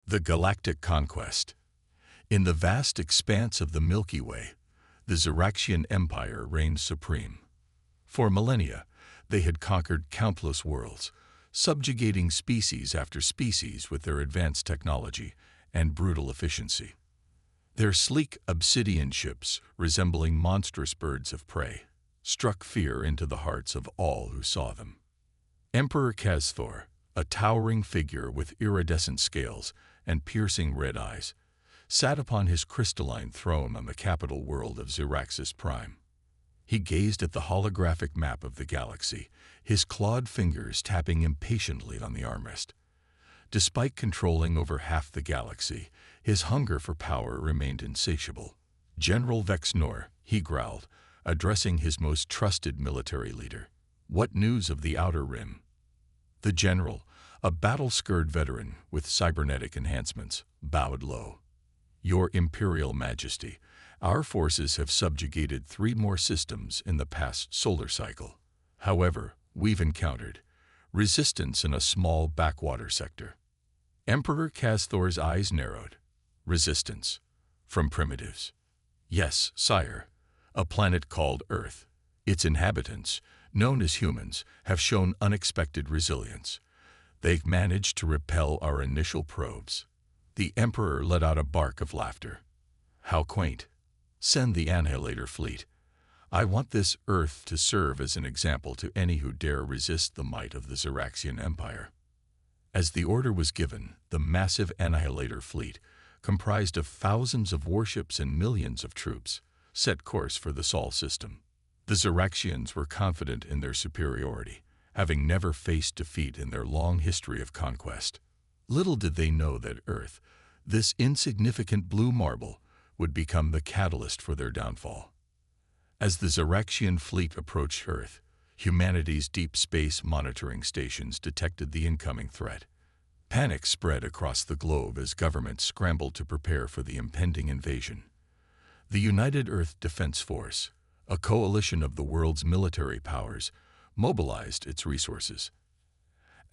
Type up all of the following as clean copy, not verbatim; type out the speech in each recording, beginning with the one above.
The Galactic Conquest. In the vast expanse of the Milky Way, the Xeraxian Empire reigned supreme. For millennia, they had conquered countless worlds, subjugating species after species with their advanced technology and brutal efficiency. Their sleek obsidian ships, resembling monstrous birds of prey, struck fear into the hearts of all who saw them. Emperor Casthor, a towering figure with iridescent scales and piercing red eyes, sat upon his crystalline throne on the capital world of Xeraxis Prime. He gazed at the holographic map of the galaxy, his clawed fingers tapping impatiently on the armrest. Despite controlling over half the galaxy, his hunger for power remained insatiable. "General Vexnor," he growled, addressing his most trusted military leader. "What news of the Outer Rim?" The general, a battle-scarred veteran with cybernetic enhancements, bowed low. "Your Imperial Majesty, our forces have subjugated 3 more systems in the past solar cycle. However, we've encountered resistance in a small backwater sector." Emperor Casthor's eyes narrowed. "Resistance? From primitives?" "Yes, sire. A planet called Earth. Its inhabitants, known as humans, have shown unexpected resilience. They've managed to repel our initial probes." The Emperor let out a bark of laughter. "How quaint. Send the Annihilator fleet. I want this Earth to serve as an example to any who dare resist the might of the Xeraxian Empire." As the order was given, the massive Annihilator fleet, comprised of thousands of warships and millions of troops, set course for the Sol system. The Xeraxians were confident in their superiority, having never faced defeat in their long history of conquest. Little did they know that Earth, this insignificant blue marble, would become the catalyst for their downfall. As the Xeraxian fleet approached Earth, humanity's deep space monitoring stations detected the incoming threat. Panic spread across the globe as governments scrambled to prepare for the impending invasion. The United Earth Defense Force, a coalition of the world's military powers, mobilized its resources.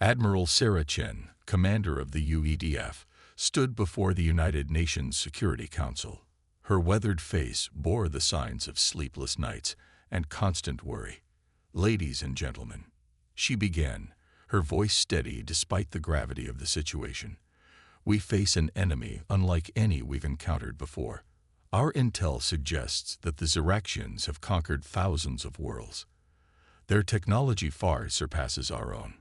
Admiral Sarah Chen, commander of the UEDF, stood before the United Nations Security Council. Her weathered face bore the signs of sleepless nights and constant worry. "Ladies and gentlemen," she began, her voice steady despite the gravity of the situation, "we face an enemy unlike any we've encountered before. Our intel suggests that the Xeraxians have conquered thousands of worlds. Their technology far surpasses our own."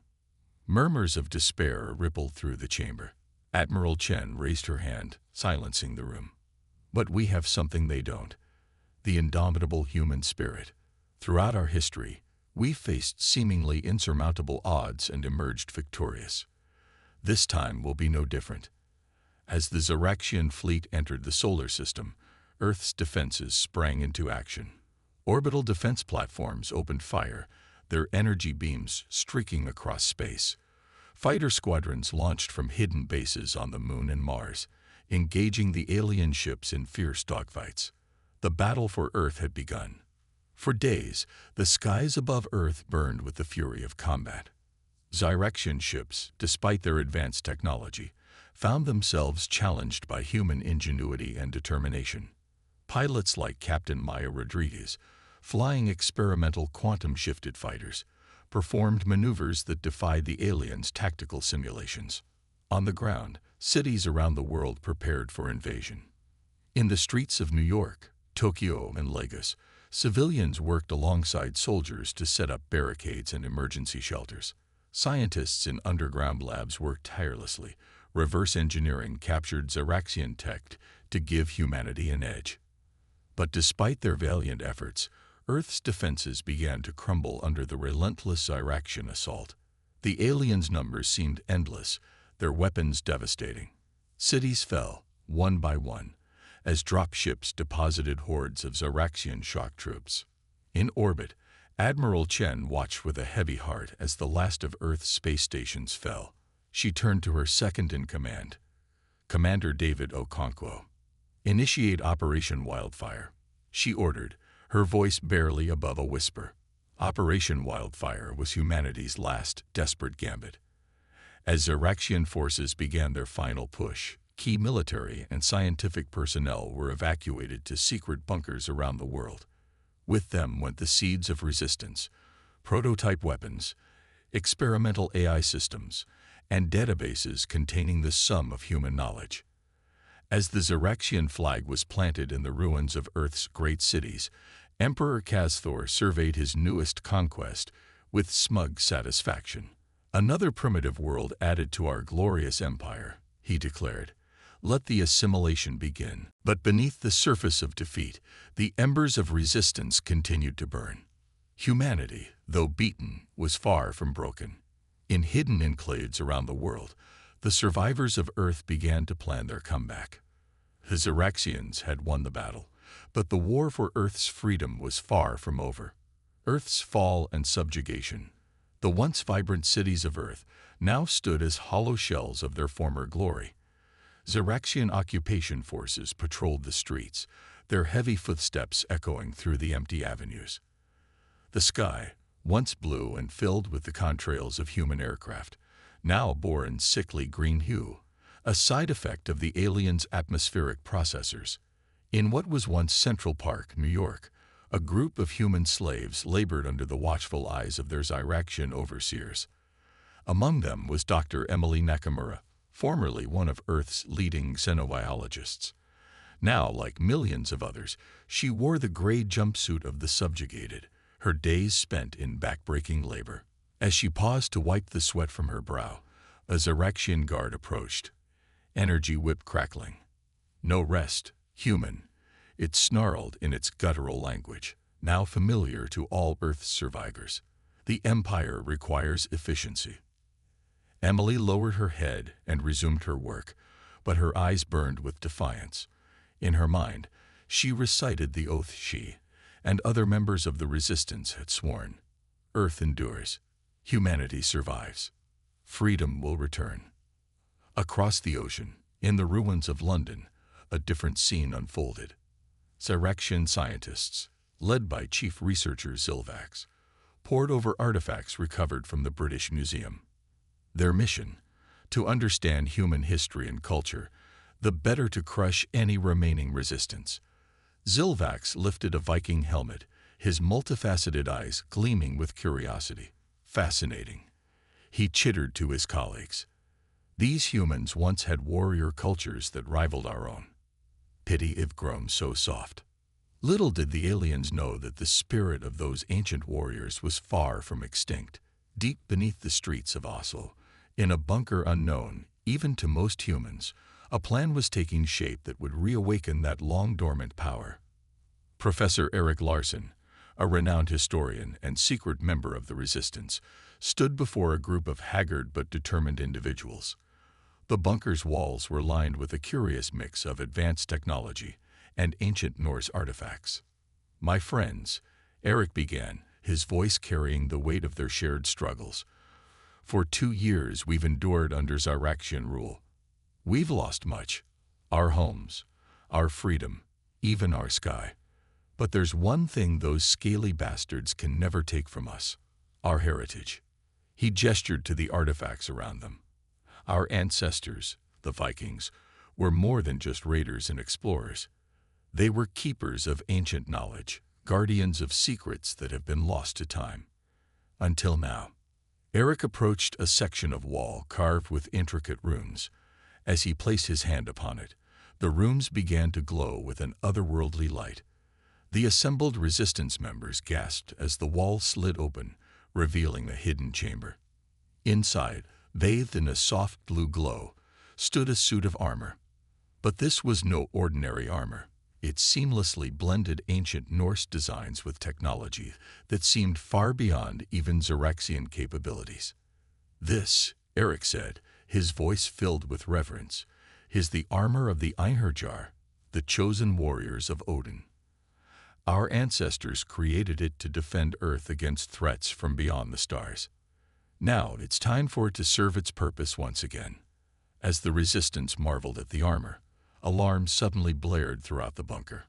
Murmurs of despair rippled through the chamber. Admiral Chen raised her hand, silencing the room. "But we have something they don't: the indomitable human spirit. Throughout our history, we faced seemingly insurmountable odds and emerged victorious. This time will be no different." As the Xeraxian fleet entered the solar system, Earth's defenses sprang into action. Orbital defense platforms opened fire, their energy beams streaking across space. Fighter squadrons launched from hidden bases on the Moon and Mars, engaging the alien ships in fierce dogfights. The battle for Earth had begun. For days, the skies above Earth burned with the fury of combat. Xeraxian ships, despite their advanced technology, found themselves challenged by human ingenuity and determination. Pilots like Captain Maya Rodriguez, flying experimental quantum-shifted fighters, performed maneuvers that defied the aliens' tactical simulations. On the ground, cities around the world prepared for invasion. In the streets of New York, Tokyo, and Lagos, civilians worked alongside soldiers to set up barricades and emergency shelters. Scientists in underground labs worked tirelessly, reverse engineering captured Xeraxian tech to give humanity an edge. But despite their valiant efforts, Earth's defenses began to crumble under the relentless Xeraxian assault. The aliens' numbers seemed endless, their weapons devastating. Cities fell, one by one, as dropships deposited hordes of Xeraxian shock troops. In orbit, Admiral Chen watched with a heavy heart as the last of Earth's space stations fell. She turned to her second-in-command, Commander David Okonkwo. "Initiate Operation Wildfire," she ordered, her voice barely above a whisper. Operation Wildfire was humanity's last, desperate gambit. As Xeraxian forces began their final push, Key military and scientific personnel were evacuated to secret bunkers around the world. With them went the seeds of resistance, prototype weapons, experimental AI systems, and databases containing the sum of human knowledge. As the Xeraxian flag was planted in the ruins of Earth's great cities, Emperor Casthor surveyed his newest conquest with smug satisfaction. "Another primitive world added to our glorious empire," he declared. "Let the assimilation begin." But beneath the surface of defeat, the embers of resistance continued to burn. Humanity, though beaten, was far from broken. In hidden enclaves around the world, the survivors of Earth began to plan their comeback. The Xeraxians had won the battle, but the war for Earth's freedom was far from over. Earth's fall and subjugation. The once vibrant cities of Earth now stood as hollow shells of their former glory. Xeraxian occupation forces patrolled the streets, their heavy footsteps echoing through the empty avenues. The sky, once blue and filled with the contrails of human aircraft, now bore an sickly green hue, a side effect of the aliens' atmospheric processors. In what was once Central Park, New York, a group of human slaves labored under the watchful eyes of their Xeraxian overseers. Among them was Dr. Emily Nakamura, formerly one of Earth's leading xenobiologists. Now, like millions of others, she wore the gray jumpsuit of the subjugated, her days spent in backbreaking labor. As she paused to wipe the sweat from her brow, a Xeraxian guard approached, energy whip crackling. "No rest, human," it snarled in its guttural language, now familiar to all Earth's survivors. "The Empire requires efficiency." Emily lowered her head and resumed her work, but her eyes burned with defiance. In her mind, she recited the oath she and other members of the resistance had sworn. Earth endures. Humanity survives. Freedom will return. Across the ocean, in the ruins of London, a different scene unfolded. Xeraxian scientists, led by Chief Researcher Zilvax, pored over artifacts recovered from the British Museum. Their mission, to understand human history and culture, the better to crush any remaining resistance. Zilvax lifted a Viking helmet, his multifaceted eyes gleaming with curiosity. Fascinating. He chittered to his colleagues. These humans once had warrior cultures that rivaled our own. Pity if grown so soft. Little did the aliens know that the spirit of those ancient warriors was far from extinct. Deep beneath the streets of Oslo, in a bunker unknown, even to most humans, a plan was taking shape that would reawaken that long-dormant power. Professor Erik Larson, a renowned historian and secret member of the resistance, stood before a group of haggard but determined individuals. The bunker's walls were lined with a curious mix of advanced technology and ancient Norse artifacts. "My friends," Erik began, his voice carrying the weight of their shared struggles. "For 2 years we've endured under Xeraxian rule. We've lost much, our homes, our freedom, even our sky. But there's one thing those scaly bastards can never take from us: our heritage." He gestured to the artifacts around them. Our ancestors, the Vikings, were more than just raiders and explorers. They were keepers of ancient knowledge, guardians of secrets that have been lost to time. Until now. Erik approached a section of wall carved with intricate runes. As he placed his hand upon it, the runes began to glow with an otherworldly light. The assembled resistance members gasped as the wall slid open, revealing a hidden chamber. Inside, bathed in a soft blue glow, stood a suit of armor. But this was no ordinary armor. It seamlessly blended ancient Norse designs with technology that seemed far beyond even Xeraxian capabilities. "This," Erik said, his voice filled with reverence, "is the armor of the Einherjar, the chosen warriors of Odin. Our ancestors created it to defend Earth against threats from beyond the stars. Now it's time for it to serve its purpose once again." As the resistance marveled at the armor, alarms suddenly blared throughout the bunker.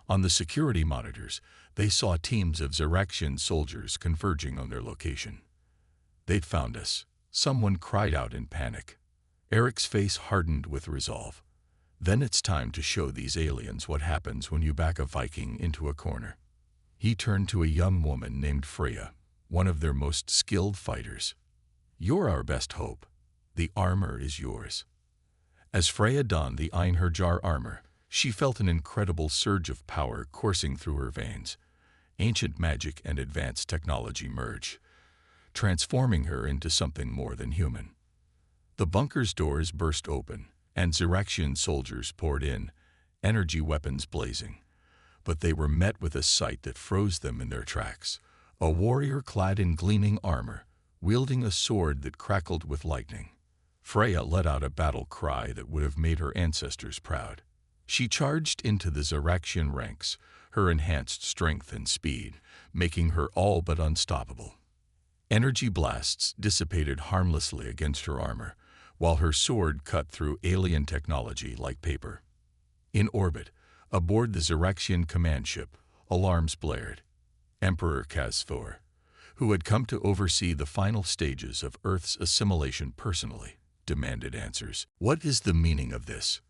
On the security monitors, they saw teams of Xeraxian soldiers converging on their location. "They'd found us," someone cried out in panic. Eric's face hardened with resolve. Then it's time to show these aliens what happens when you back a Viking into a corner. He turned to a young woman named Freya, one of their most skilled fighters. You're our best hope. The armor is yours. As Freya donned the Einherjar armor, she felt an incredible surge of power coursing through her veins. Ancient magic and advanced technology merged, transforming her into something more than human. The bunker's doors burst open, and Xeraxian soldiers poured in, energy weapons blazing. But they were met with a sight that froze them in their tracks. A warrior clad in gleaming armor, wielding a sword that crackled with lightning. Freya let out a battle cry that would have made her ancestors proud. She charged into the Xeraxian ranks, her enhanced strength and speed, making her all but unstoppable. Energy blasts dissipated harmlessly against her armor, while her sword cut through alien technology like paper. In orbit, aboard the Xeraxian command ship, alarms blared. Emperor Khazthor, who had come to oversee the final stages of Earth's assimilation personally, demanded answers. What is the meaning of this?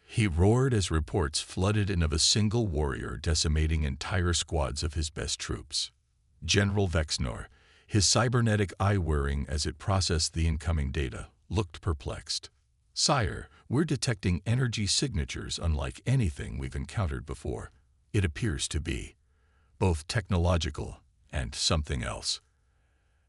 He roared as reports flooded in of a single warrior decimating entire squads of his best troops. General Vexnor, his cybernetic eye whirring as it processed the incoming data, looked perplexed. Sire, we're detecting energy signatures unlike anything we've encountered before. It appears to be both technological and something else.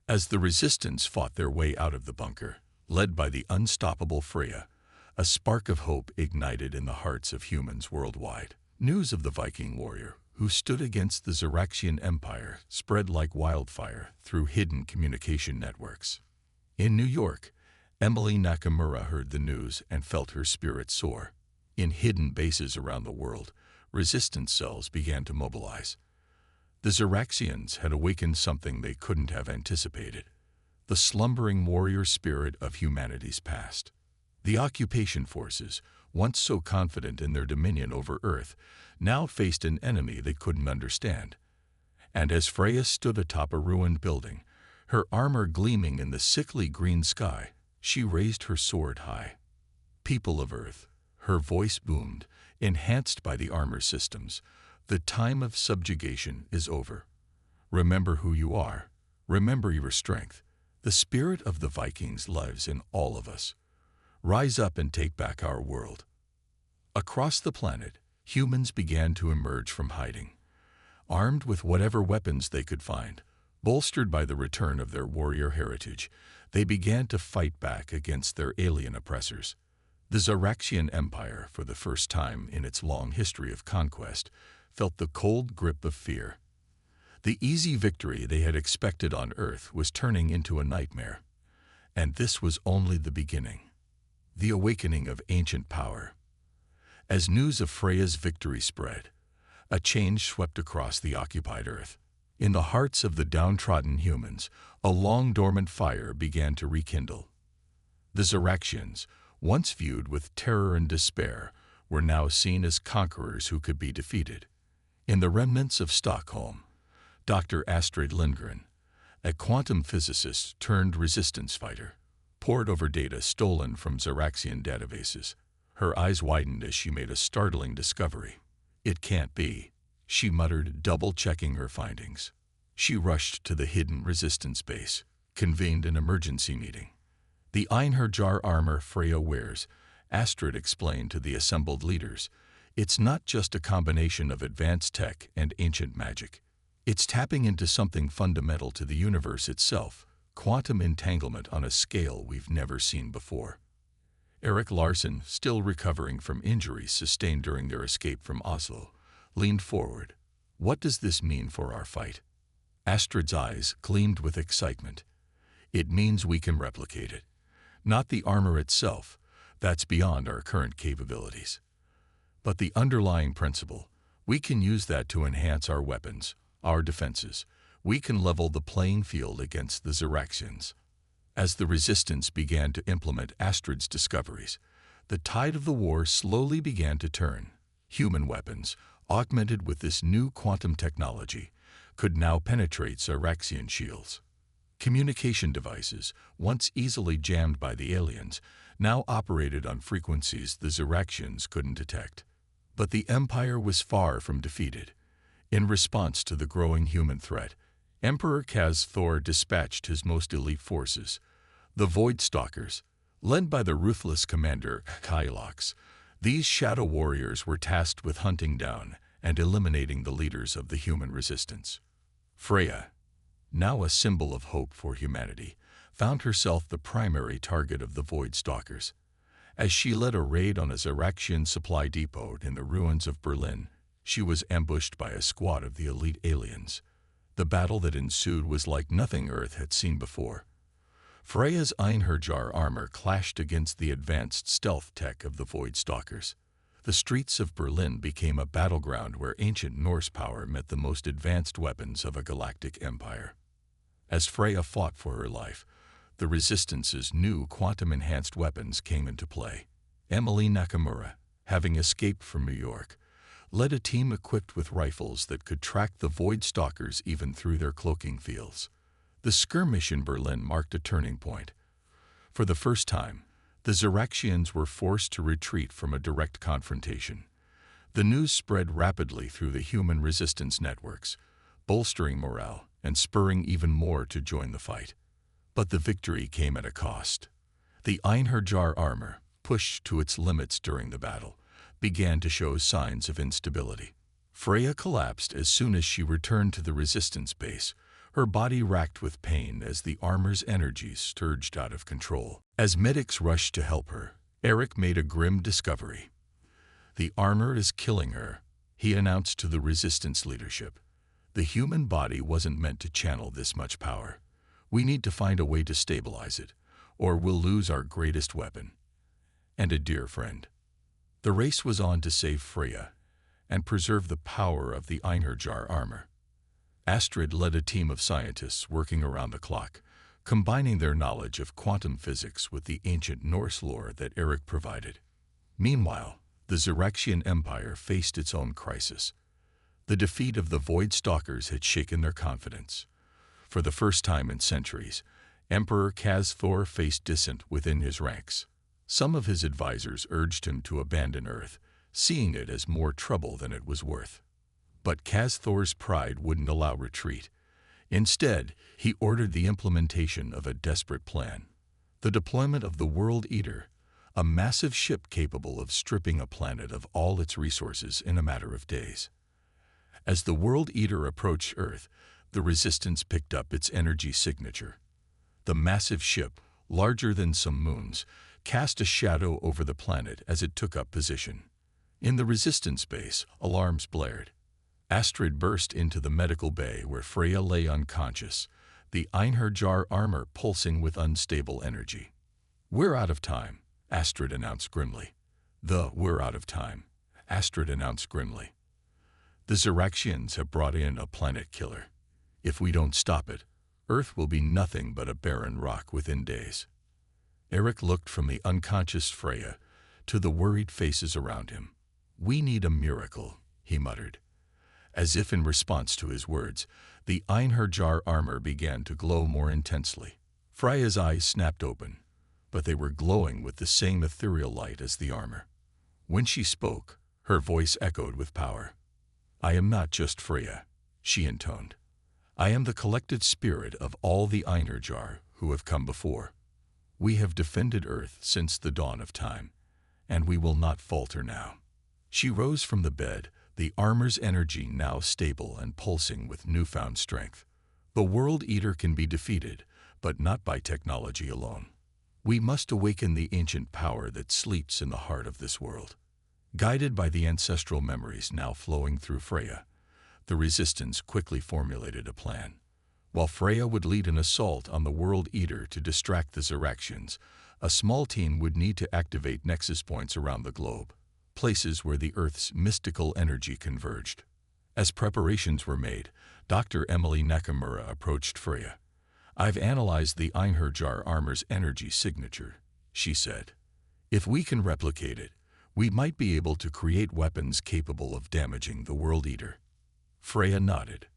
As the resistance fought their way out of the bunker, led by the unstoppable Freya, a spark of hope ignited in the hearts of humans worldwide. News of the Viking warrior who stood against the Xeraxian Empire spread like wildfire through hidden communication networks. In New York, Emily Nakamura heard the news and felt her spirit soar. In hidden bases around the world, resistance cells began to mobilize. The Xeraxians had awakened something they couldn't have anticipated: the slumbering warrior spirit of humanity's past. The occupation forces, once so confident in their dominion over Earth, now faced an enemy they couldn't understand. And as Freya stood atop a ruined building, her armor gleaming in the sickly green sky, she raised her sword high. People of Earth, her voice boomed, enhanced by the armor systems, the time of subjugation is over. Remember who you are. Remember your strength. The spirit of the Vikings lives in all of us. Rise up and take back our world. Across the planet, humans began to emerge from hiding, armed with whatever weapons they could find. Bolstered by the return of their warrior heritage, they began to fight back against their alien oppressors. The Xeraxian Empire, for the first time in its long history of conquest, felt the cold grip of fear. The easy victory they had expected on Earth was turning into a nightmare. And this was only the beginning. The awakening of ancient power. As news of Freya's victory spread, a change swept across the occupied Earth. In the hearts of the downtrodden humans, a long-dormant fire began to rekindle. The Xeraxians, once viewed with terror and despair, were now seen as conquerors who could be defeated. In the remnants of Stockholm, Dr. Astrid Lindgren, a quantum physicist turned resistance fighter, pored over data stolen from Xeraxian databases. Her eyes widened as she made a startling discovery. It can't be, she muttered, double-checking her findings. She rushed to the hidden resistance base, convened an emergency meeting. The Einherjar armor Freya wears, Astrid explained to the assembled leaders. It's not just a combination of advanced tech and ancient magic. It's tapping into something fundamental to the universe itself, quantum entanglement on a scale we've never seen before. Erik Larsen, still recovering from injuries sustained during their escape from Oslo, leaned forward. What does this mean for our fight? Astrid's eyes gleamed with excitement. It means we can replicate it. Not the armor itself, that's beyond our current capabilities. But the underlying principle, we can use that to enhance our weapons, our defenses. We can level the playing field against the Xeraxians. As the resistance began to implement Astrid's discoveries, the tide of the war slowly began to turn. Human weapons, augmented with this new quantum technology, could now penetrate Xeraxian shields. Communication devices, once easily jammed by the aliens, now operated on frequencies the Xeraxians couldn't detect. But the Empire was far from defeated. In response to the growing human threat, Emperor Kaz-Thor dispatched his most elite forces, the Void Stalkers, led by the ruthless commander Kylox. These shadow warriors were tasked with hunting down and eliminating the leaders of the human resistance. Freya, now a symbol of hope for humanity, found herself the primary target of the Void Stalkers. As she led a raid on a Xeraxian supply depot in the ruins of Berlin, she was ambushed by a squad of the elite aliens. The battle that ensued was like nothing Earth had seen before. Freya's Einherjar armor clashed against the advanced stealth tech of the Void Stalkers. The streets of Berlin became a battleground where ancient Norse power met the most advanced weapons of a galactic empire. As Freya fought for her life, the Resistance's new quantum-enhanced weapons came into play. Emily Nakamura, having escaped from New York, led a team equipped with rifles that could track the Void Stalkers even through their cloaking fields. The skirmish in Berlin marked a turning point. For the first time, the Xeraxians were forced to retreat from a direct confrontation. The news spread rapidly through the human resistance networks, bolstering morale and spurring even more to join the fight. But the victory came at a cost. The Einherjar armor, pushed to its limits during the battle, began to show signs of instability. Freya collapsed as soon as she returned to the resistance base, her body racked with pain as the armor's energies surged out of control. As medics rushed to help her, Eric made a grim discovery. "The armor is killing her," he announced to the resistance leadership. "The human body wasn't meant to channel this much power. We need to find a way to stabilize it, or we'll lose our greatest weapon and a dear friend." The race was on to save Freya and preserve the power of the Einherjar armor. Astrid led a team of scientists working around the clock, combining their knowledge of quantum physics with the ancient Norse lore that Eric provided. Meanwhile, the Xeraxian Empire faced its own crisis. The defeat of the Void Stalkers had shaken their confidence. For the first time in centuries, Emperor Kaz-Thor faced dissent within his ranks. Some of his advisors urged him to abandon Earth, seeing it as more trouble than it was worth. But Kaz-Thor's pride wouldn't allow retreat. Instead, he ordered the implementation of a desperate plan: the deployment of the World Eater, a massive ship capable of stripping a planet of all its resources in a matter of days. As the World Eater approached Earth, the Resistance picked up its energy signature. The massive ship, larger than some moons, cast a shadow over the planet as it took up position. In the Resistance base, alarms blared. Astrid burst into the medical bay where Freya lay unconscious, the Einherjar armor pulsing with unstable energy. "We're out of time," Astrid announced grimly. "We're out of time," Astrid announced grimly. "The Xeraxians have brought in a planet killer. If we don't stop it, Earth will be nothing but a barren rock within days." Eric looked from the unconscious Freya to the worried faces around him. "We need a miracle," he muttered. As if in response to his words, the Einherjar armor began to glow more intensely. Freya's eyes snapped open, but they were glowing with the same ethereal light as the armor. When she spoke, her voice echoed with power. "I am not just Freya," she intoned. "I am the collected spirit of all the Einherjar who have come before. We have defended Earth since the dawn of time, and we will not falter now." She rose from the bed, the armor's energy now stable and pulsing with newfound strength. "The World Eater can be defeated, but not by technology alone. We must awaken the ancient power that sleeps in the heart of this world." Guided by the ancestral memories now flowing through Freya, the Resistance quickly formulated a plan. While Freya would lead an assault on the World Eater to distract the Xeraxians, a small team would need to activate nexus points around the globe, places where the Earth's mystical energy converged. As preparations were made, Dr. Emily Nakamura approached Freya. "I've analyzed the Einherjar armor's energy signature," she said. "If we can replicate it, we might be able to create weapons capable of damaging the World Eater." Freya nodded.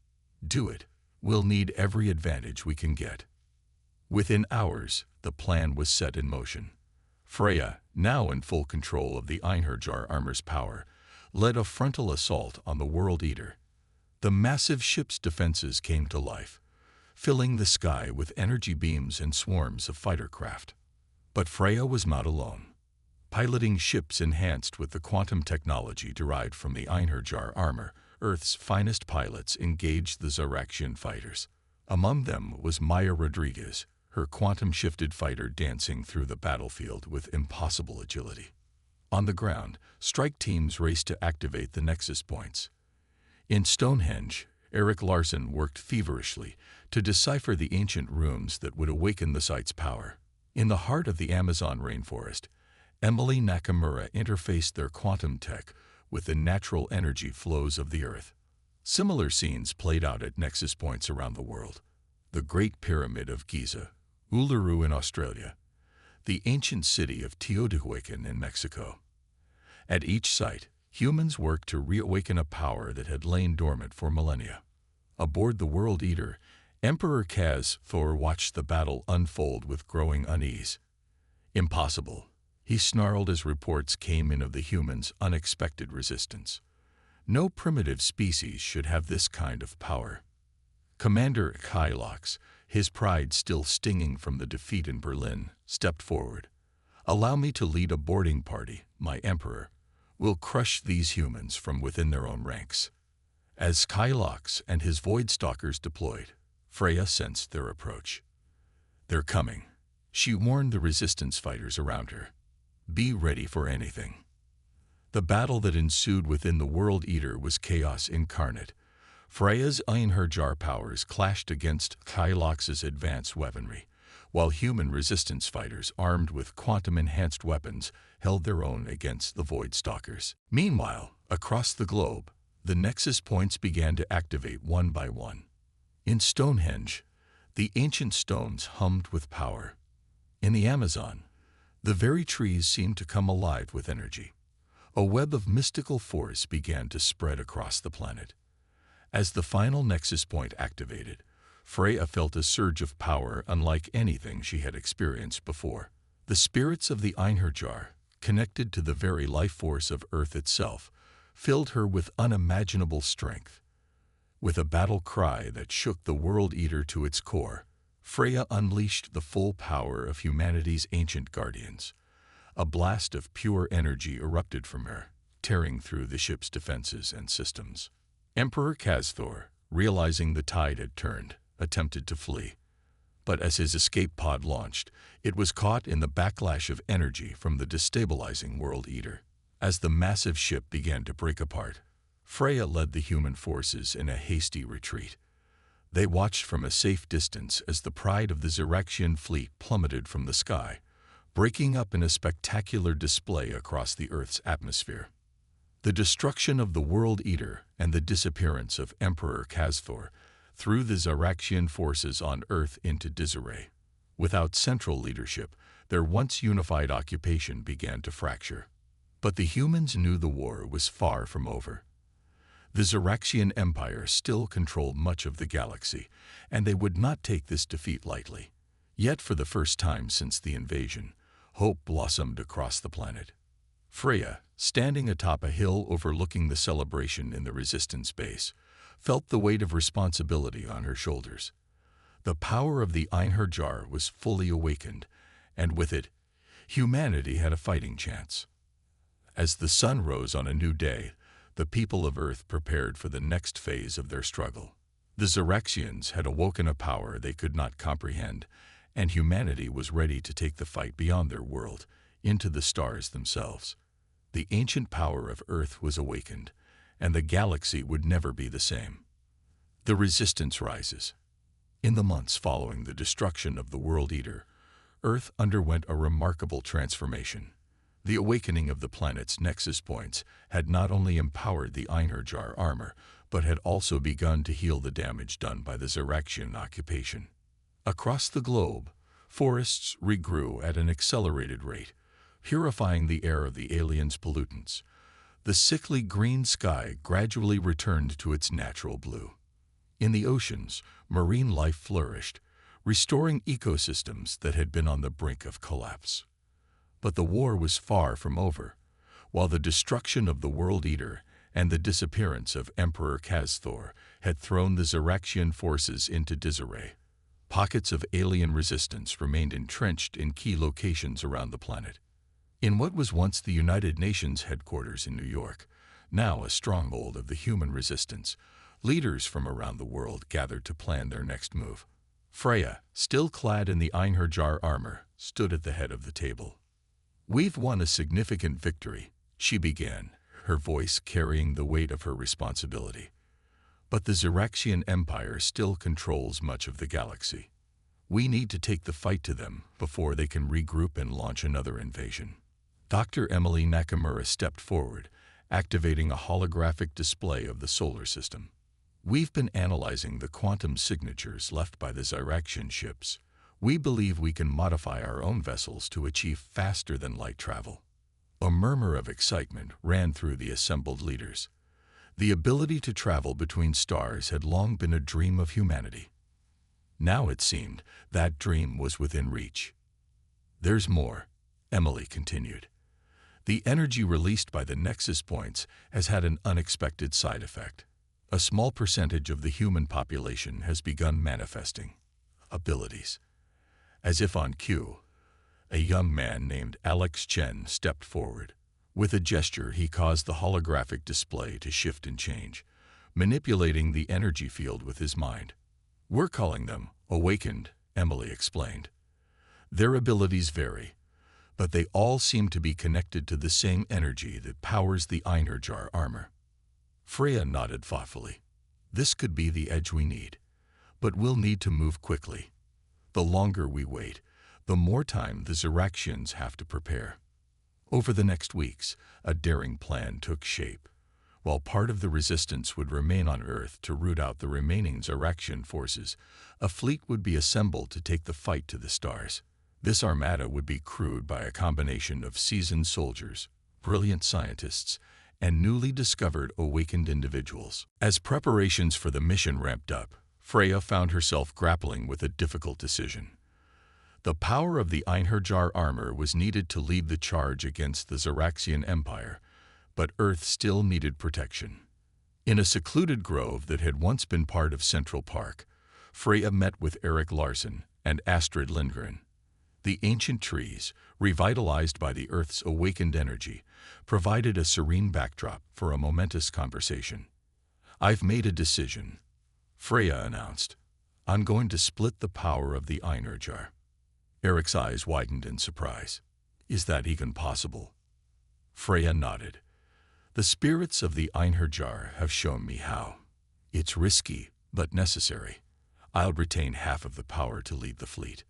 "Do it. We'll need every advantage we can get." Within hours, the plan was set in motion. Freya, now in full control of the Einherjar armor's power, led a frontal assault on the World Eater. The massive ship's defenses came to life, filling the sky with energy beams and swarms of fighter craft. But Freya was not alone. Piloting ships enhanced with the quantum technology derived from the Einherjar armor, Earth's finest pilots engaged the Zaraxian fighters. Among them was Maya Rodriguez, her quantum-shifted fighter dancing through the battlefield with impossible agility. On the ground, strike teams raced to activate the nexus points. In Stonehenge, Eric Larson worked feverishly to decipher the ancient runes that would awaken the site's power. In the heart of the Amazon rainforest, Emily Nakamura interfaced their quantum tech with the natural energy flows of the Earth. Similar scenes played out at nexus points around the world. The Great Pyramid of Giza, Uluru in Australia, the ancient city of Teotihuacan in Mexico. At each site, humans worked to reawaken a power that had lain dormant for millennia. Aboard the World Eater, Emperor Kaz Thor watched the battle unfold with growing unease. Impossible, he snarled as reports came in of the humans' unexpected resistance. No primitive species should have this kind of power. Commander Kylox, his pride still stinging from the defeat in Berlin, stepped forward. "Allow me to lead a boarding party, my emperor. We'll crush these humans from within their own ranks." As Kylox and his Void Stalkers deployed, Freya sensed their approach. "They're coming," she warned the resistance fighters around her. "Be ready for anything." The battle that ensued within the World Eater was chaos incarnate. Freya's Einherjar powers clashed against Kylox's advanced weaponry, while human resistance fighters armed with quantum-enhanced weapons held their own against the Void Stalkers. Meanwhile, across the globe, the nexus points began to activate one by one. In Stonehenge, the ancient stones hummed with power. In the Amazon, the very trees seemed to come alive with energy. A web of mystical force began to spread across the planet. As the final nexus point activated, Freya felt a surge of power unlike anything she had experienced before. The spirits of the Einherjar, connected to the very life force of Earth itself, filled her with unimaginable strength. With a battle cry that shook the World Eater to its core, Freya unleashed the full power of humanity's ancient guardians. A blast of pure energy erupted from her, tearing through the ship's defenses and systems. Emperor Kazthor, realizing the tide had turned, attempted to flee. But as his escape pod launched, it was caught in the backlash of energy from the destabilizing World Eater. As the massive ship began to break apart, Freya led the human forces in a hasty retreat. They watched from a safe distance as the pride of the Zaraxian fleet plummeted from the sky, breaking up in a spectacular display across the Earth's atmosphere. The destruction of the World Eater and the disappearance of Emperor Kazthor threw the Zaraxian forces on Earth into disarray. Without central leadership, their once unified occupation began to fracture. But the humans knew the war was far from over. The Zaraxian Empire still controlled much of the galaxy, and they would not take this defeat lightly. Yet for the first time since the invasion, hope blossomed across the planet. Freya, standing atop a hill overlooking the celebration in the Resistance base, felt the weight of responsibility on her shoulders. The power of the Einherjar was fully awakened, and with it, humanity had a fighting chance. As the sun rose on a new day, the people of Earth prepared for the next phase of their struggle. The Zaraxians had awoken a power they could not comprehend, and humanity was ready to take the fight beyond their world, into the stars themselves. The ancient power of Earth was awakened, and the galaxy would never be the same. The Resistance rises. In the months following the destruction of the World Eater, Earth underwent a remarkable transformation. The awakening of the planet's nexus points had not only empowered the Einherjar armor, but had also begun to heal the damage done by the Zaraxian occupation. Across the globe, forests regrew at an accelerated rate, purifying the air of the aliens' pollutants. The sickly green sky gradually returned to its natural blue. In the oceans, marine life flourished, restoring ecosystems that had been on the brink of collapse. But the war was far from over. While the destruction of the World Eater and the disappearance of Emperor Kazthor had thrown the Ziraxian forces into disarray, pockets of alien resistance remained entrenched in key locations around the planet. In what was once the United Nations headquarters in New York, now a stronghold of the human resistance, leaders from around the world gathered to plan their next move. Freya, still clad in the Einherjar armor, stood at the head of the table. "We've won a significant victory," she began, her voice carrying the weight of her responsibility. "But the Ziraxian Empire still controls much of the galaxy. We need to take the fight to them before they can regroup and launch another invasion." Dr. Emily Nakamura stepped forward, activating a holographic display of the solar system. "We've been analyzing the quantum signatures left by the Ziraxian ships. We believe we can modify our own vessels to achieve faster-than-light travel." A murmur of excitement ran through the assembled leaders. The ability to travel between stars had long been a dream of humanity. Now it seemed that dream was within reach. "There's more," Emily continued. "The energy released by the nexus points has had an unexpected side effect. A small percentage of the human population has begun manifesting abilities." As if on cue, a young man named Alex Chen stepped forward. With a gesture, he caused the holographic display to shift and change, manipulating the energy field with his mind. "We're calling them awakened," Emily explained. "Their abilities vary, but they all seem to be connected to the same energy that powers the Einherjar armor." Freya nodded thoughtfully. "This could be the edge we need, but we'll need to move quickly. The longer we wait, the more time the Ziraxians have to prepare." Over the next weeks, a daring plan took shape. While part of the resistance would remain on Earth to root out the remaining Ziraxian forces, a fleet would be assembled to take the fight to the stars. This armada would be crewed by a combination of seasoned soldiers, brilliant scientists, and newly discovered awakened individuals. As preparations for the mission ramped up, Freya found herself grappling with a difficult decision. The power of the Einherjar armor was needed to lead the charge against the Ziraxian Empire, but Earth still needed protection. In a secluded grove that had once been part of Central Park, Freya met with Erik Larsen and Astrid Lindgren. The ancient trees, revitalized by the Earth's awakened energy, provided a serene backdrop for a momentous conversation. "I've made a decision," Freya announced. "I'm going to split the power of the Einherjar." Erik's eyes widened in surprise. "Is that even possible?" Freya nodded. "The spirits of the Einherjar have shown me how. It's risky, but necessary. I'll retain half of the power to lead the fleet.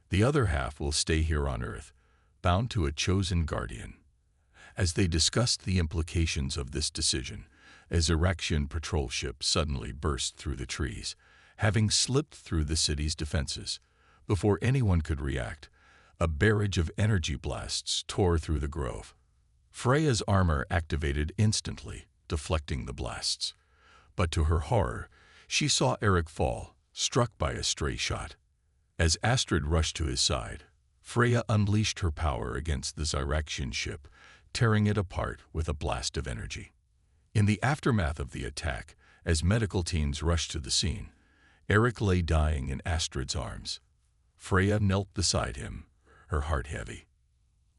The other half will stay here on Earth, bound to a chosen guardian." As they discussed the implications of this decision, a Ziraxian patrol ship suddenly burst through the trees, having slipped through the city's defenses. Before anyone could react, a barrage of energy blasts tore through the grove. Freya's armor activated instantly, deflecting the blasts. But to her horror, she saw Erik fall, struck by a stray shot. As Astrid rushed to his side, Freya unleashed her power against the Ziraxian ship, tearing it apart with a blast of energy. In the aftermath of the attack, as medical teams rushed to the scene, Erik lay dying in Astrid's arms. Freya knelt beside him, her heart heavy.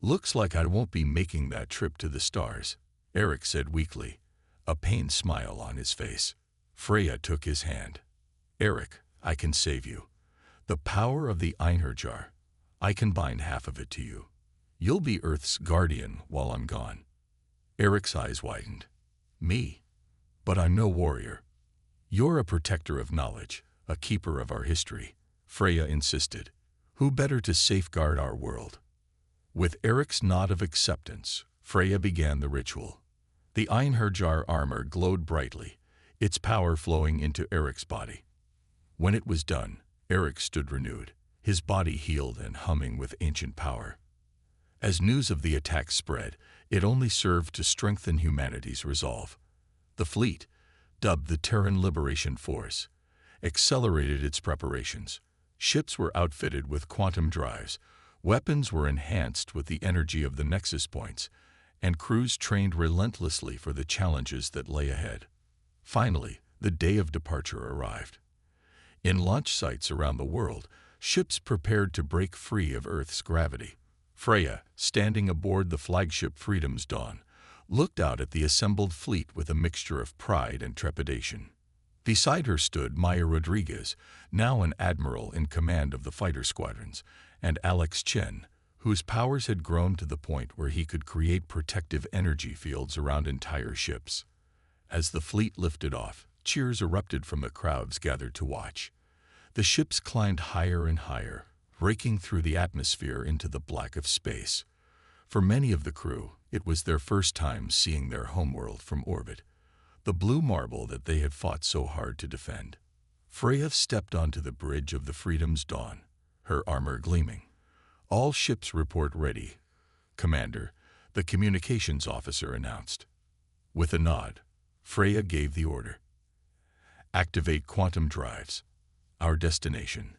"Looks like I won't be making that trip to the stars," Erik said weakly, a pained smile on his face. Freya took his hand. "Erik, I can save you. The power of the Einherjar. I can bind half of it to you. You'll be Earth's guardian while I'm gone." Erik's eyes widened. "Me? But I'm no warrior." "You're a protector of knowledge, a keeper of our history," Freya insisted. "Who better to safeguard our world?" With Erik's nod of acceptance, Freya began the ritual. The Einherjar armor glowed brightly, its power flowing into Erik's body. When it was done, Erik stood renewed, his body healed and humming with ancient power. As news of the attack spread, it only served to strengthen humanity's resolve. The fleet, dubbed the Terran Liberation Force, accelerated its preparations. Ships were outfitted with quantum drives, Weapons were enhanced with the energy of the nexus points, and crews trained relentlessly for the challenges that lay ahead. Finally, the day of departure arrived. In launch sites around the world, ships prepared to break free of Earth's gravity. Freya, standing aboard the flagship Freedom's Dawn, looked out at the assembled fleet with a mixture of pride and trepidation. Beside her stood Maya Rodriguez, now an admiral in command of the fighter squadrons, and Alex Chen, whose powers had grown to the point where he could create protective energy fields around entire ships. As the fleet lifted off, cheers erupted from the crowds gathered to watch. The ships climbed higher and higher, breaking through the atmosphere into the black of space. For many of the crew, it was their first time seeing their homeworld from orbit, the blue marble that they had fought so hard to defend. Freya stepped onto the bridge of the Freedom's Dawn, her armor gleaming. "All ships report ready, Commander," the communications officer announced. With a nod, Freya gave the order. "Activate quantum drives. Our destination,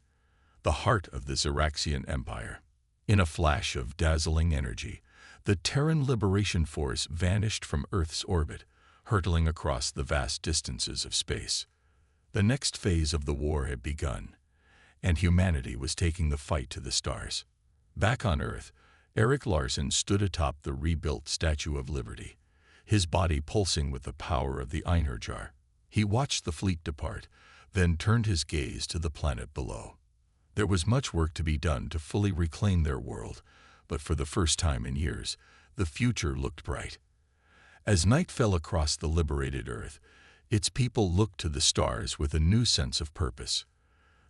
the heart of the Xeraxian Empire." In a flash of dazzling energy, the Terran Liberation Force vanished from Earth's orbit, hurtling across the vast distances of space. The next phase of the war had begun, and humanity was taking the fight to the stars. Back on Earth, Erik Larson stood atop the rebuilt Statue of Liberty, his body pulsing with the power of the Einherjar. He watched the fleet depart, then turned his gaze to the planet below. There was much work to be done to fully reclaim their world, but for the first time in years, the future looked bright. As night fell across the liberated Earth, its people looked to the stars with a new sense of purpose.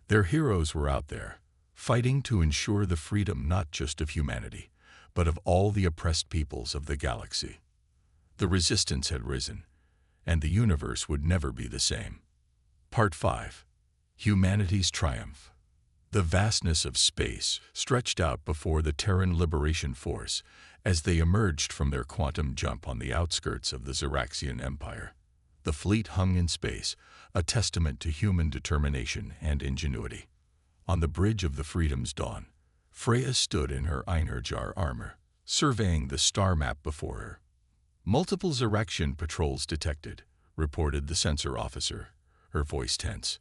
Their heroes were out there, fighting to ensure the freedom not just of humanity, but of all the oppressed peoples of the galaxy. The resistance had risen, and the universe would never be the same. Part 5. Humanity's Triumph. The vastness of space stretched out before the Terran Liberation Force as they emerged from their quantum jump on the outskirts of the Xeraxian Empire. The fleet hung in space, a testament to human determination and ingenuity. On the bridge of the Freedom's Dawn, Freya stood in her Einherjar armor, surveying the star map before her. "Multiple Xeraxian patrols detected," reported the sensor officer, her voice tense.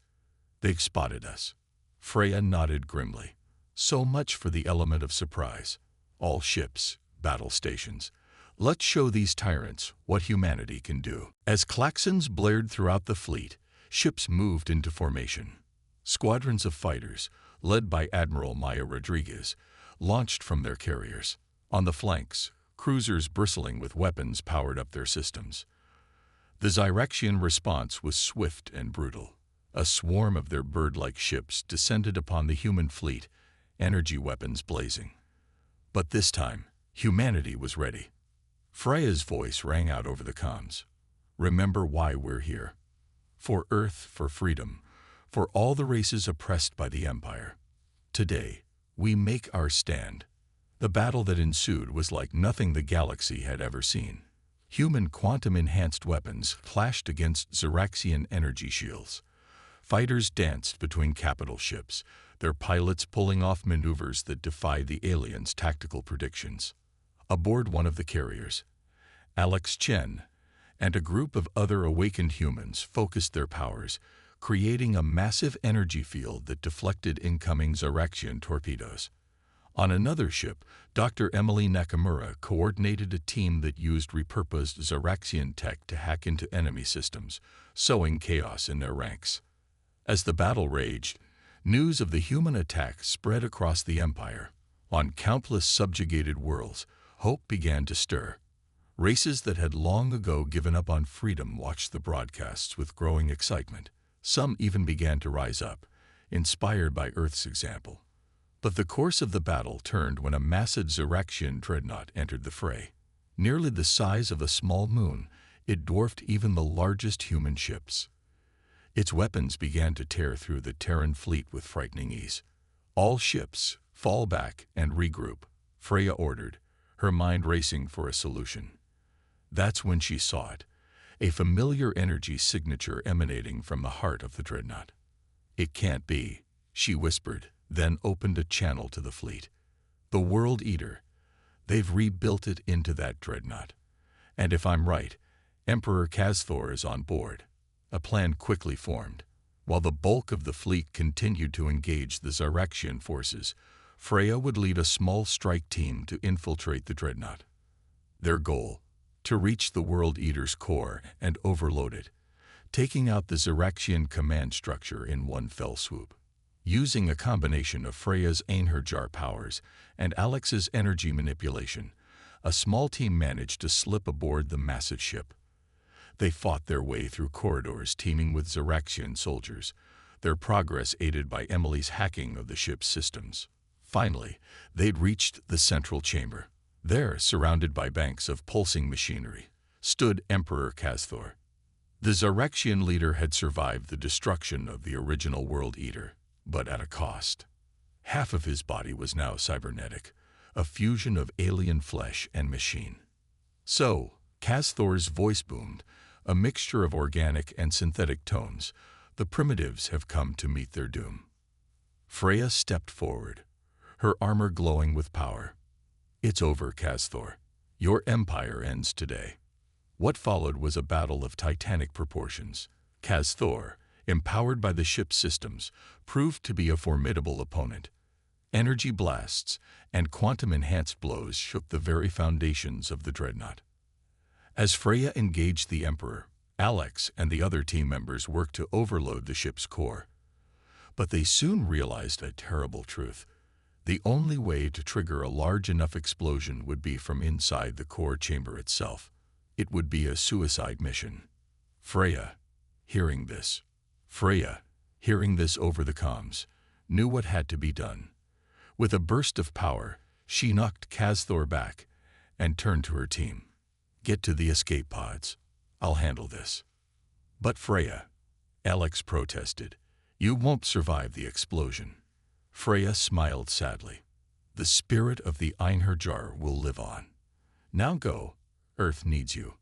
"They've spotted us." Freya nodded grimly. "So much for the element of surprise. All ships, battle stations. Let's show these tyrants what humanity can do." As klaxons blared throughout the fleet, ships moved into formation. Squadrons of fighters, led by Admiral Maya Rodriguez, launched from their carriers. On the flanks, cruisers bristling with weapons powered up their systems. The Xeraxian response was swift and brutal. A swarm of their bird-like ships descended upon the human fleet, energy weapons blazing. But this time, humanity was ready. Freya's voice rang out over the comms. "Remember why we're here. For Earth, for freedom, for all the races oppressed by the Empire. Today, we make our stand." The battle that ensued was like nothing the galaxy had ever seen. Human quantum-enhanced weapons clashed against Xeraxian energy shields. Fighters danced between capital ships, their pilots pulling off maneuvers that defied the aliens' tactical predictions. Aboard one of the carriers, Alex Chen and a group of other awakened humans focused their powers, creating a massive energy field that deflected incoming Xeraxian torpedoes. On another ship, Dr. Emily Nakamura coordinated a team that used repurposed Xeraxian tech to hack into enemy systems, sowing chaos in their ranks. As the battle raged, news of the human attack spread across the Empire. On countless subjugated worlds, hope began to stir. Races that had long ago given up on freedom watched the broadcasts with growing excitement. Some even began to rise up, inspired by Earth's example. But the course of the battle turned when a massive Xeraxian dreadnought entered the fray. Nearly the size of a small moon, it dwarfed even the largest human ships. Its weapons began to tear through the Terran fleet with frightening ease. "All ships, fall back and regroup," Freya ordered, her mind racing for a solution. That's when she saw it, a familiar energy signature emanating from the heart of the dreadnought. "It can't be," she whispered, then opened a channel to the fleet. The World Eater. They've rebuilt it into that dreadnought. And if I'm right, Emperor Casthor is on board. A plan quickly formed. While the bulk of the fleet continued to engage the Zyraxian forces, Freya would lead a small strike team to infiltrate the dreadnought. Their goal: to reach the World Eater's core and overload it, taking out the Zyraxian command structure in one fell swoop. Using a combination of Freya's Einherjar powers and Alex's energy manipulation, a small team managed to slip aboard the massive ship. They fought their way through corridors teeming with Zyraxian soldiers, their progress aided by Emily's hacking of the ship's systems. Finally, they'd reached the central chamber. There, surrounded by banks of pulsing machinery, stood Emperor Casthor. The Zyraxian leader had survived the destruction of the original World Eater, but at a cost. Half of his body was now cybernetic, a fusion of alien flesh and machine. So, Casthor's voice boomed, a mixture of organic and synthetic tones. The primitives have come to meet their doom. Freya stepped forward, her armor glowing with power. It's over, Casthor. Your empire ends today. What followed was a battle of titanic proportions. Casthor, empowered by the ship's systems, proved to be a formidable opponent. Energy blasts and quantum-enhanced blows shook the very foundations of the dreadnought. As Freya engaged the Emperor, Alex and the other team members worked to overload the ship's core. But they soon realized a terrible truth. The only way to trigger a large enough explosion would be from inside the core chamber itself. It would be a suicide mission. Freya, hearing this over the comms, knew what had to be done. With a burst of power, she knocked Casthor back and turned to her team. Get to the escape pods. I'll handle this. But Freya, Alex protested, you won't survive the explosion. Freya smiled sadly. The spirit of the Einherjar will live on. Now go. Earth needs you.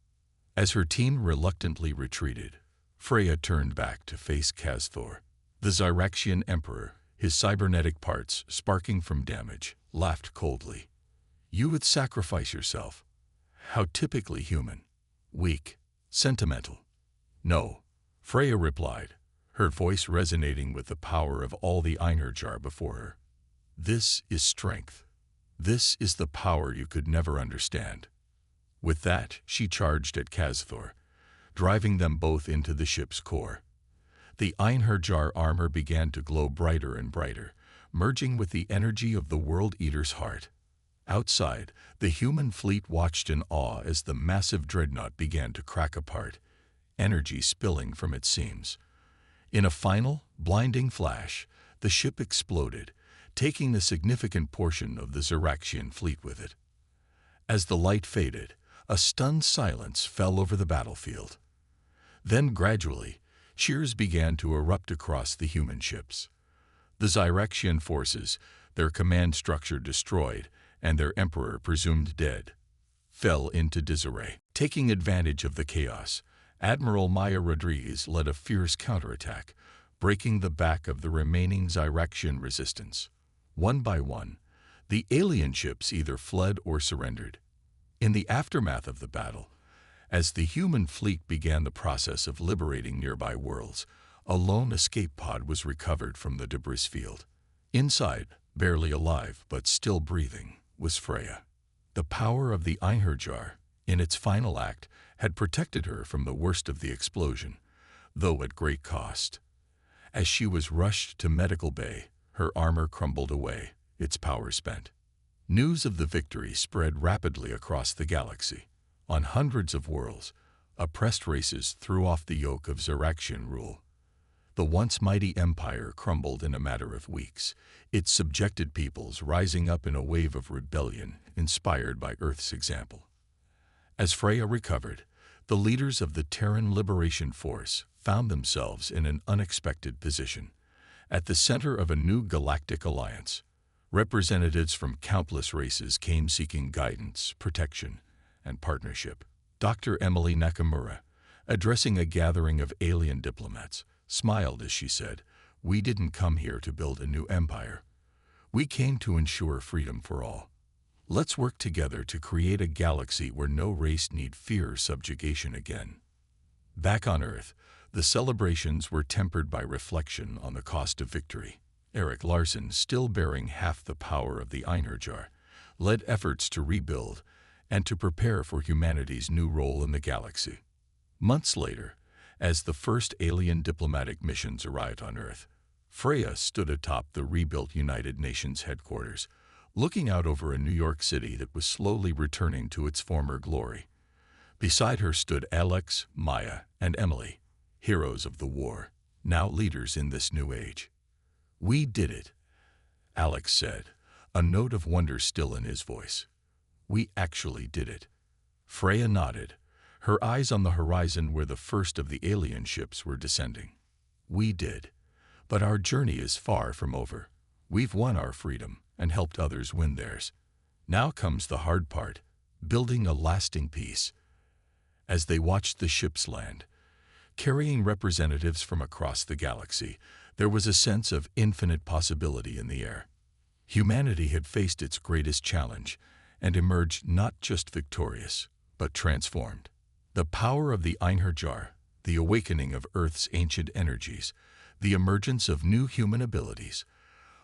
As her team reluctantly retreated, Freya turned back to face Casthor. The Zyraxian Emperor, his cybernetic parts sparking from damage, laughed coldly. You would sacrifice yourself. How typically human. Weak. Sentimental. No, Freya replied, her voice resonating with the power of all the Einherjar before her. This is strength. This is the power you could never understand. With that, she charged at Casthor, driving them both into the ship's core. The Einherjar armor began to glow brighter and brighter, merging with the energy of the World Eater's heart. Outside, the human fleet watched in awe as the massive dreadnought began to crack apart, energy spilling from its seams. In a final, blinding flash, the ship exploded, taking a significant portion of the Zyraxian fleet with it. As the light faded, a stunned silence fell over the battlefield. Then gradually, cheers began to erupt across the human ships. The Zyraxian forces, their command structure destroyed, and their emperor presumed dead, fell into disarray. Taking advantage of the chaos, Admiral Maya Rodriguez led a fierce counterattack, breaking the back of the remaining Zyraxian resistance. One by one, the alien ships either fled or surrendered. In the aftermath of the battle, as the human fleet began the process of liberating nearby worlds, a lone escape pod was recovered from the debris field. Inside, barely alive but still breathing, was Freya. The power of the Einherjar, in its final act, had protected her from the worst of the explosion, though at great cost. As she was rushed to medical bay, her armor crumbled away, its power spent. News of the victory spread rapidly across the galaxy. On hundreds of worlds, oppressed races threw off the yoke of Zyraxian rule. The once mighty empire crumbled in a matter of weeks, its subjected peoples rising up in a wave of rebellion inspired by Earth's example. As Freya recovered, the leaders of the Terran Liberation Force found themselves in an unexpected position. At the center of a new galactic alliance, representatives from countless races came seeking guidance, protection, and partnership. Dr. Emily Nakamura, addressing a gathering of alien diplomats, smiled as she said, "We didn't come here to build a new empire. We came to ensure freedom for all. Let's work together to create a galaxy where no race need fear subjugation again. Back on Earth, the celebrations were tempered by reflection on the cost of victory. Erik Larson, still bearing half the power of the Einherjar, led efforts to rebuild and to prepare for humanity's new role in the galaxy. Months later, as the first alien diplomatic missions arrived on Earth, Freya stood atop the rebuilt United Nations headquarters, looking out over a New York City that was slowly returning to its former glory. Beside her stood Alex, Maya, and Emily, heroes of the war, now leaders in this new age. "We did it," Alex said, a note of wonder still in his voice. "We actually did it." Freya nodded, her eyes on the horizon where the first of the alien ships were descending. "We did. But our journey is far from over. We've won our freedom and helped others win theirs. Now comes the hard part, building a lasting peace." As they watched the ships land, carrying representatives from across the galaxy, there was a sense of infinite possibility in the air. Humanity had faced its greatest challenge and emerged not just victorious, but transformed. The power of the Einherjar, the awakening of Earth's ancient energies, the emergence of new human abilities,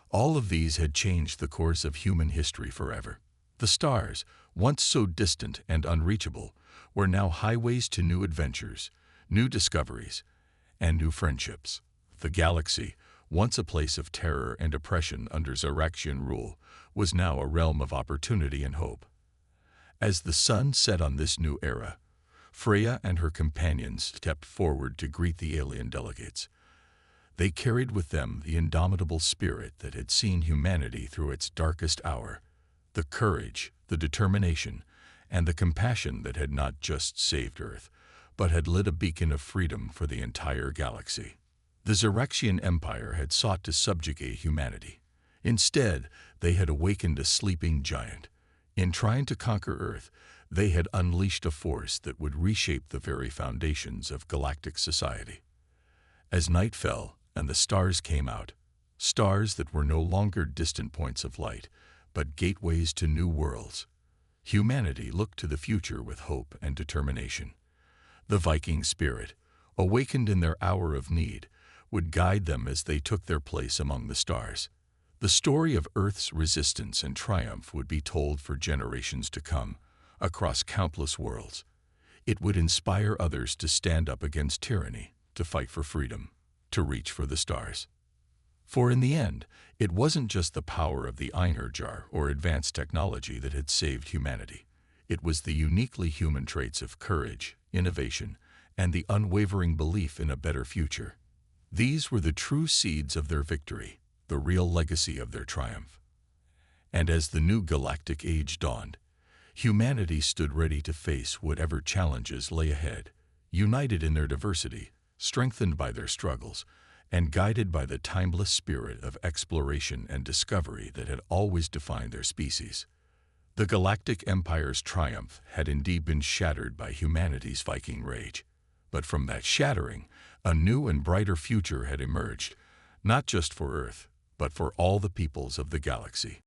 all of these had changed the course of human history forever. The stars, once so distant and unreachable, were now highways to new adventures, new discoveries, and new friendships. The galaxy, once a place of terror and oppression under Zaraxian rule, was now a realm of opportunity and hope. As the sun set on this new era, Freya and her companions stepped forward to greet the alien delegates. They carried with them the indomitable spirit that had seen humanity through its darkest hour, the courage, the determination, and the compassion that had not just saved Earth, but had lit a beacon of freedom for the entire galaxy. The Zaraxian Empire had sought to subjugate humanity. Instead, they had awakened a sleeping giant. In trying to conquer Earth, they had unleashed a force that would reshape the very foundations of galactic society. As night fell and the stars came out, stars that were no longer distant points of light, but gateways to new worlds, humanity looked to the future with hope and determination. The Viking spirit, awakened in their hour of need, would guide them as they took their place among the stars. The story of Earth's resistance and triumph would be told for generations to come, across countless worlds. It would inspire others to stand up against tyranny, to fight for freedom, to reach for the stars. For in the end, it wasn't just the power of the Einherjar or advanced technology that had saved humanity. It was the uniquely human traits of courage, innovation, and the unwavering belief in a better future. These were the true seeds of their victory, the real legacy of their triumph. And as the new galactic age dawned, humanity stood ready to face whatever challenges lay ahead, united in their diversity, strengthened by their struggles, and guided by the timeless spirit of exploration and discovery that had always defined their species. The Galactic Empire's triumph had indeed been shattered by humanity's Viking rage. But from that shattering, a new and brighter future had emerged, not just for Earth, but for all the peoples of the galaxy.